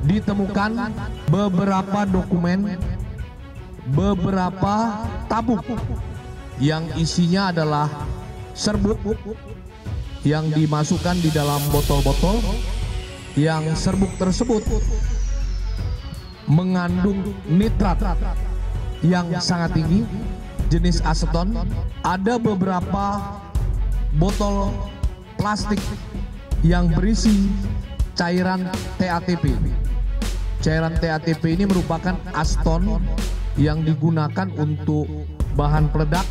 ditemukan beberapa dokumen, beberapa tabung yang isinya adalah serbuk yang dimasukkan di dalam botol-botol, yang serbuk tersebut mengandung nitrat yang sangat tinggi jenis aseton. Ada beberapa botol plastik yang berisi cairan TATP. Cairan TATP ini merupakan aseton yang digunakan untuk bahan peledak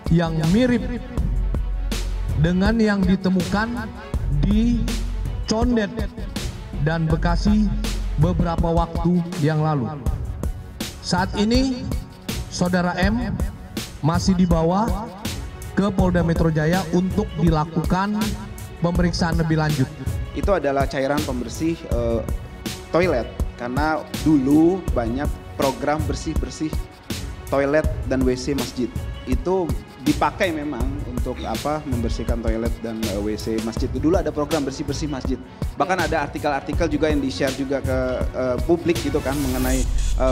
yang mirip dengan yang ditemukan di Condet dan Bekasi beberapa waktu yang lalu. Saat ini Saudara M masih dibawa ke Polda Metro Jaya untuk dilakukan pemeriksaan lebih lanjut. Itu adalah cairan pembersih toilet, karena dulu banyak program bersih-bersih toilet dan WC masjid. Itu dipakai memang untuk membersihkan toilet dan WC masjid. Dulu ada program bersih-bersih masjid. Bahkan ada artikel-artikel juga yang di-share juga ke publik gitu kan mengenai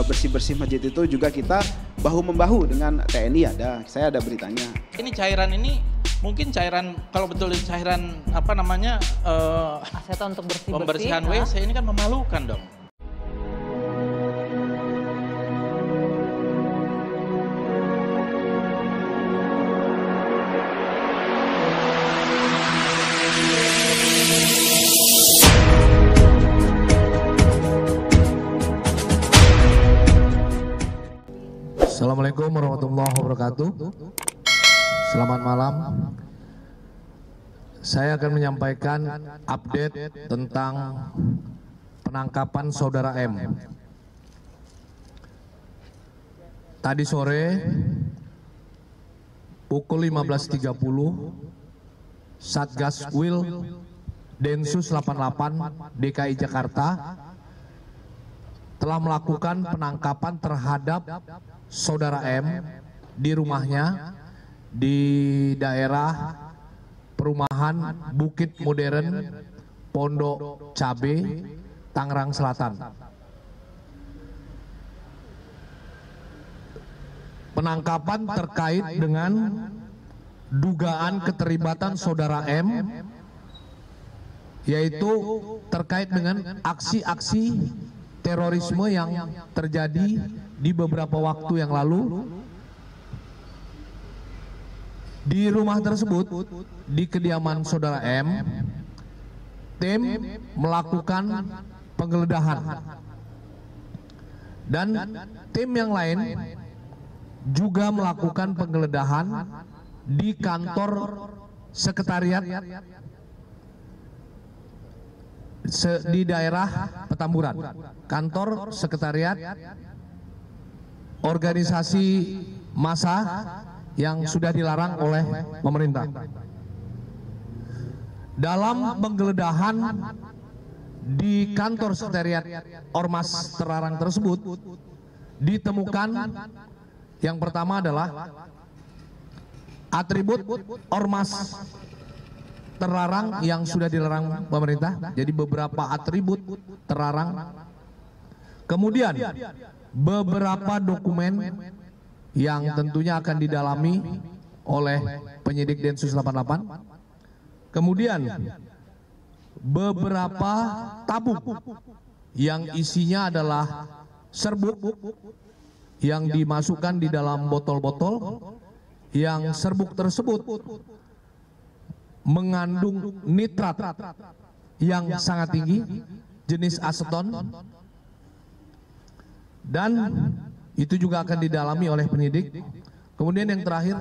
bersih-bersih masjid. Itu juga kita bahu-membahu dengan TNI ada. Saya ada beritanya. Ini cairan ini mungkin cairan, kalau betul cairan aseton untuk bersih-bersih. pembersihan WC ini kan memalukan dong. Assalamualaikum warahmatullahi wabarakatuh. Selamat malam. Saya akan menyampaikan update tentang penangkapan Saudara M. Tadi sore pukul 15.30 Satgas Wil Densus 88 DKI Jakarta telah melakukan penangkapan terhadap Saudara M di rumahnya di daerah perumahan Bukit Modern, Pondok Cabe, Tangerang Selatan. Penangkapan terkait dengan dugaan keterlibatan Saudara M, yaitu terkait dengan aksi-aksi terorisme yang terjadi di beberapa waktu yang lalu. Di rumah tersebut, di kediaman Saudara M, tim melakukan penggeledahan. Dan tim yang lain juga melakukan penggeledahan di kantor sekretariat di daerah Petamburan, kantor sekretariat organisasi massa yang sudah dilarang oleh pemerintah. Dalam penggeledahan di kantor sekretariat ormas terlarang tersebut ditemukan yang pertama adalah atribut ormas terlarang yang sudah dilarang pemerintah. Jadi beberapa atribut terlarang. Kemudian beberapa dokumen yang tentunya akan didalami oleh penyidik Densus 88. Kemudian beberapa tabung yang isinya adalah serbuk yang dimasukkan di dalam botol-botol, yang serbuk tersebut mengandung nitrat yang sangat tinggi jenis aseton, dan itu juga akan didalami oleh penyidik. Kemudian yang terakhir,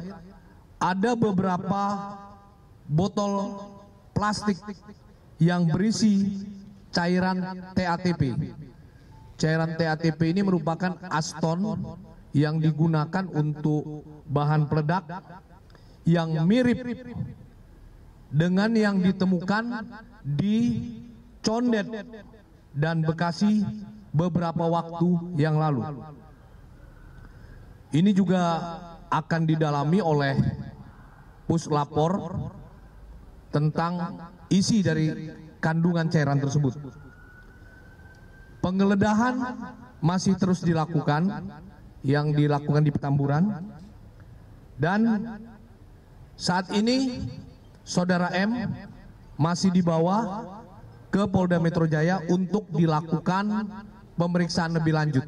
ada beberapa botol plastik yang berisi cairan TATP. Cairan TATP ini merupakan aseton yang digunakan untuk bahan peledak yang mirip dengan yang ditemukan di Condet dan Bekasi beberapa waktu yang lalu. Ini juga akan didalami oleh Puslapor tentang isi dari kandungan cairan tersebut. Penggeledahan masih terus dilakukan, yang dilakukan di Petamburan, dan saat ini Saudara M masih dibawa ke Polda Metro Jaya untuk dilakukan pemeriksaan lebih lanjut.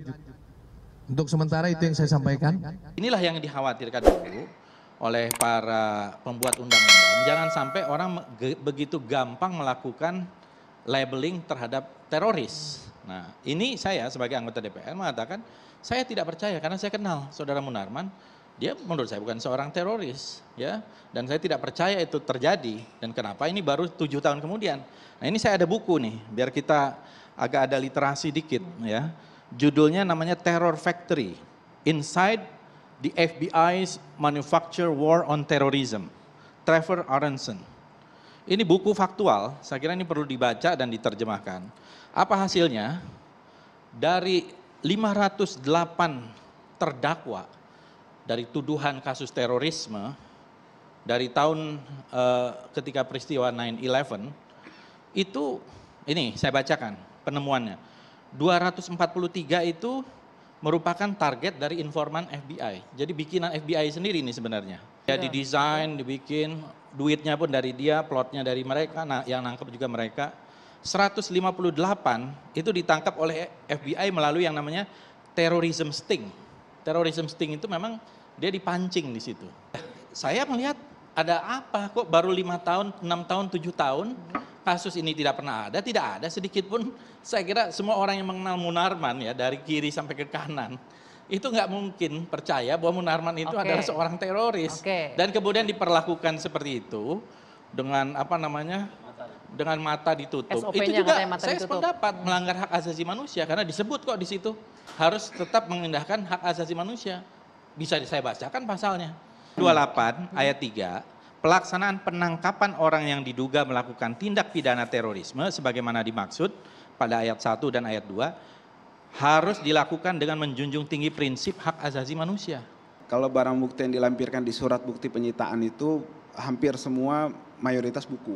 Untuk sementara itu yang saya sampaikan. Inilah yang dikhawatirkan dulu oleh para pembuat undang-undang. Jangan sampai orang begitu gampang melakukan labeling terhadap teroris. Nah, ini saya sebagai anggota DPR mengatakan saya tidak percaya karena saya kenal Saudara Munarman. Dia menurut saya bukan seorang teroris, ya, dan saya tidak percaya itu terjadi. Dan kenapa ini baru 7 tahun kemudian? Nah, ini saya ada buku nih, biar kita agak ada literasi dikit, ya. Judulnya namanya Terror Factory, Inside the FBI's Manufacture War on Terrorism, Trevor Aronson. Ini buku faktual, saya kira ini perlu dibaca dan diterjemahkan. Apa hasilnya? Dari 508 terdakwa dari tuduhan kasus terorisme dari tahun ketika peristiwa 9/11 itu, ini saya bacakan penemuannya. 243 itu merupakan target dari informan FBI. Jadi bikinan FBI sendiri ini sebenarnya. Ya, didesain, dibikin, duitnya pun dari dia, plotnya dari mereka, yang nangkep juga mereka. 158 itu ditangkap oleh FBI melalui yang namanya terrorism sting. Terrorism sting itu memang dia dipancing di situ. Saya melihat ada apa kok baru 5 tahun, 6 tahun, 7 tahun kasus ini tidak pernah ada, tidak ada sedikit pun. Saya kira semua orang yang mengenal Munarman ya dari kiri sampai ke kanan itu nggak mungkin percaya bahwa Munarman itu adalah seorang teroris. Dan kemudian diperlakukan seperti itu dengan apa namanya? Dengan mata ditutup. Itu juga saya sependapat melanggar hak asasi manusia karena disebut kok di situ harus tetap mengindahkan hak asasi manusia. Bisa saya bacakan pasalnya. 28 ayat 3, pelaksanaan penangkapan orang yang diduga melakukan tindak pidana terorisme sebagaimana dimaksud pada ayat 1 dan ayat 2 harus dilakukan dengan menjunjung tinggi prinsip hak asasi manusia. Kalau barang bukti yang dilampirkan di surat bukti penyitaan itu hampir semua mayoritas buku.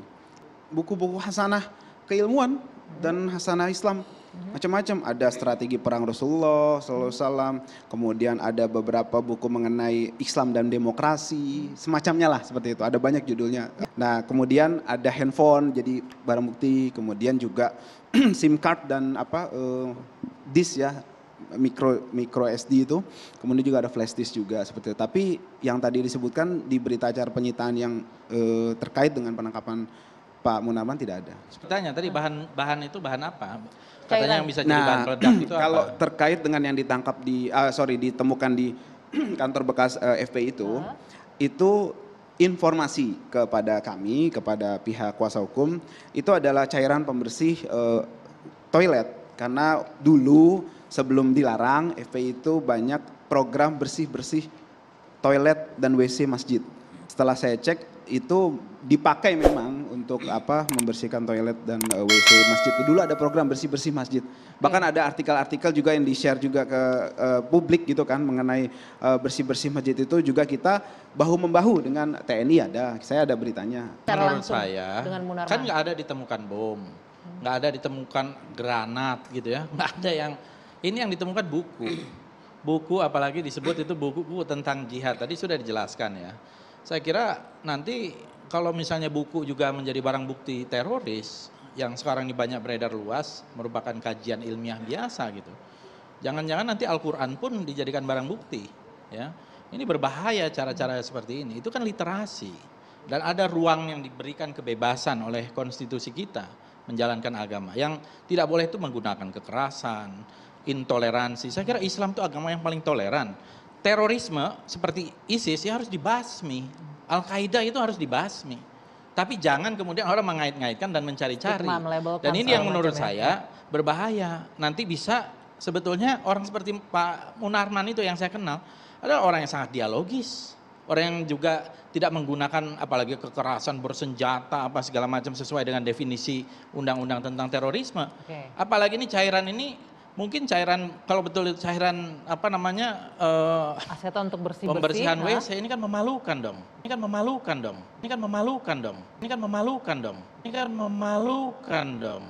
Buku-buku hasanah keilmuan dan hasanah Islam. Macam-macam, ada strategi perang Rasulullah SAW, kemudian ada beberapa buku mengenai Islam dan demokrasi, semacamnya lah seperti itu, ada banyak judulnya. Nah kemudian ada handphone jadi barang bukti, kemudian juga SIM card dan disk ya, micro SD itu, kemudian juga ada flash disk juga seperti itu. Tapi yang tadi disebutkan di berita acara penyitaan yang terkait dengan penangkapan Pak Munarman tidak ada. Tanya tadi bahan itu bahan apa? Katanya yang bisa jadi bahan peledak itu apa? Kalau terkait dengan yang ditangkap ditemukan di kantor bekas FPI itu informasi kepada kami, kepada pihak kuasa hukum, itu adalah cairan pembersih toilet. Karena dulu sebelum dilarang, FPI itu banyak program bersih-bersih toilet dan WC masjid. Setelah saya cek, itu dipakai memang untuk membersihkan toilet dan WC masjid. Dulu ada program bersih-bersih masjid. Bahkan ada artikel-artikel juga yang di-share juga ke publik gitu kan mengenai bersih-bersih masjid itu juga kita bahu-membahu dengan TNI ada. Saya ada beritanya. Menurut saya kan nggak ada ditemukan bom, nggak ada ditemukan granat gitu ya, nggak ada ini yang ditemukan buku apalagi disebut itu buku tentang jihad tadi sudah dijelaskan ya. Saya kira nanti kalau misalnya buku juga menjadi barang bukti teroris yang sekarang ini banyak beredar luas merupakan kajian ilmiah biasa gitu. Jangan-jangan nanti Al-Quran pun dijadikan barang bukti ya. Ini berbahaya cara-cara seperti ini. Itu kan literasi dan ada ruang yang diberikan kebebasan oleh konstitusi kita menjalankan agama. Yang tidak boleh itu menggunakan kekerasan, intoleransi. Saya kira Islam itu agama yang paling toleran. Terorisme seperti ISIS ya harus dibasmi, Al-Qaeda itu harus dibasmi. Tapi jangan kemudian orang mengait-ngaitkan dan mencari-cari. Dan ini yang menurut saya berbahaya. Nanti bisa sebetulnya orang seperti Pak Munarman itu yang saya kenal adalah orang yang sangat dialogis. Orang yang juga tidak menggunakan apalagi kekerasan bersenjata apa segala macam sesuai dengan definisi undang-undang tentang terorisme. Apalagi ini cairan ini mungkin cairan kalau betul itu cairan aseton untuk bersih-bersih. Pembersihan WC ini kan memalukan dong. Ini kan memalukan dong. Ini kan memalukan dong. Ini kan memalukan dong. Ini kan memalukan dong.